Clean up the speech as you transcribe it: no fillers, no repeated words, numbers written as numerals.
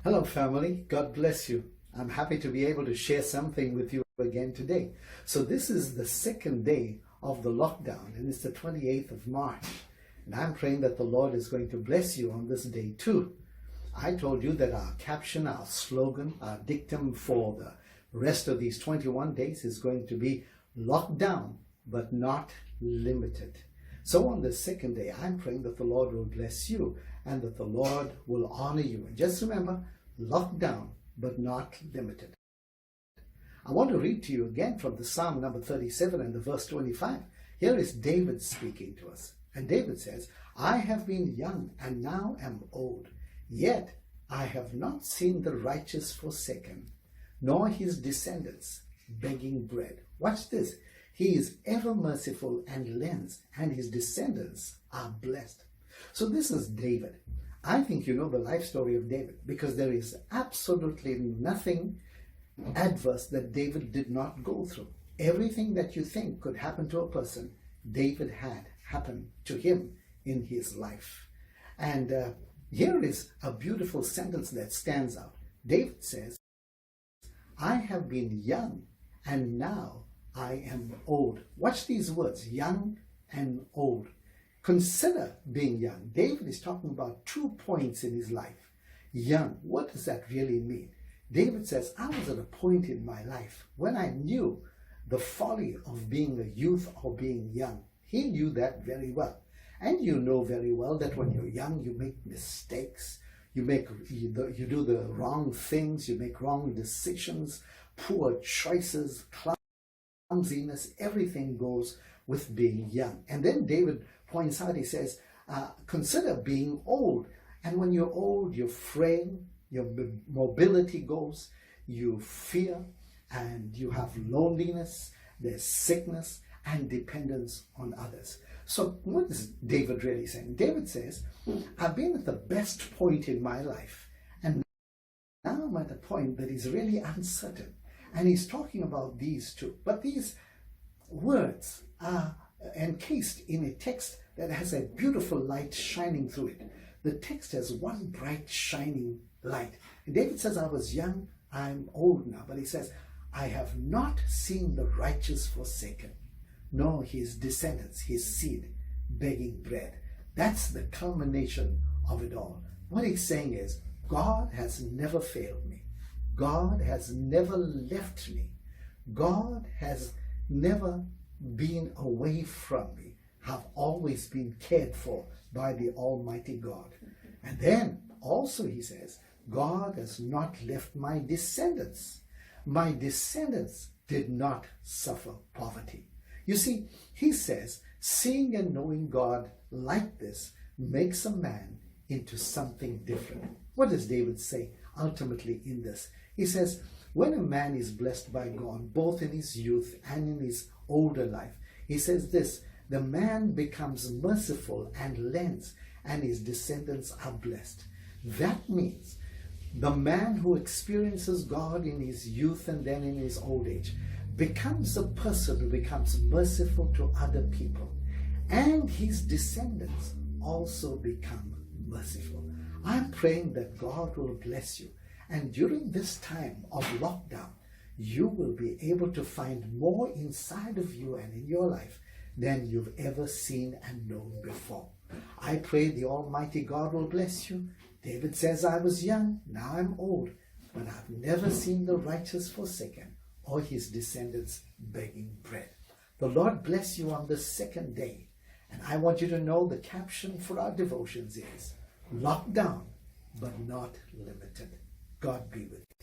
Hello family, God bless you. I'm happy to be able to share something with you again today. So this is the second day of the lockdown and it's the 28th of March. And I'm praying that the Lord is going to bless you on this day too. I told you that our caption, our slogan, our dictum for the rest of these 21 days is going to be locked down but not limited. So on the second day, I'm praying that the Lord will bless you and that the Lord will honor you. And just remember, locked down but not limited. I want to read to you again from the Psalm number 37 and the verse 25. Here is David speaking to us. And David says, I have been young and now am old, yet I have not seen the righteous forsaken, nor his descendants begging bread. Watch this. He is ever merciful and lends, and his descendants are blessed. So this is David. I think you know the life story of David because there is absolutely nothing adverse that David did not go through. Everything that you think could happen to a person, David had happen to him in his life. And here is a beautiful sentence that stands out. David says, I have been young and now I am old. Watch these words, young and old. Consider being young. David is talking about 2 points in his life. Young, what does that really mean? David says, I was at a point in my life when I knew the folly of being a youth or being young. He knew that very well. And you know very well that when you're young, you make mistakes. You do the wrong things. You make wrong decisions, poor choices, clumsiness. Everything goes with being young. And then David points out, he says, consider being old. And when you're old, you're frail, your mobility goes, you fear, and you have loneliness, there's sickness, and dependence on others. So what is David really saying? David says, I've been at the best point in my life, and now I'm at a point that is really uncertain. And he's talking about these two. But these words are encased in a text that has a beautiful light shining through it. The text has one bright shining light. And David says, I was young, I'm old now. But he says, I have not seen the righteous forsaken, nor his descendants, his seed, begging bread. That's the culmination of it all. What he's saying is, God has never failed me. God has never left me. God has never been away from me. Have always been cared for by the Almighty God. And then also he says, God has not left my descendants. My descendants did not suffer poverty. You see, he says, seeing and knowing God like this makes a man into something different. What does David say ultimately in this? He says, when a man is blessed by God, both in his youth and in his older life, he says this, the man becomes merciful and lends, and his descendants are blessed. That means the man who experiences God in his youth and then in his old age becomes a person who becomes merciful to other people, and his descendants also become merciful. I'm praying that God will bless you, and during this time of lockdown, you will be able to find more inside of you and in your life than you've ever seen and known before. I pray the Almighty God will bless you. David says, I was young, now I'm old, but I've never seen the righteous forsaken or his descendants begging bread. The Lord bless you on the second day. And I want you to know the caption for our devotions is, locked down, but not limited. God be with you.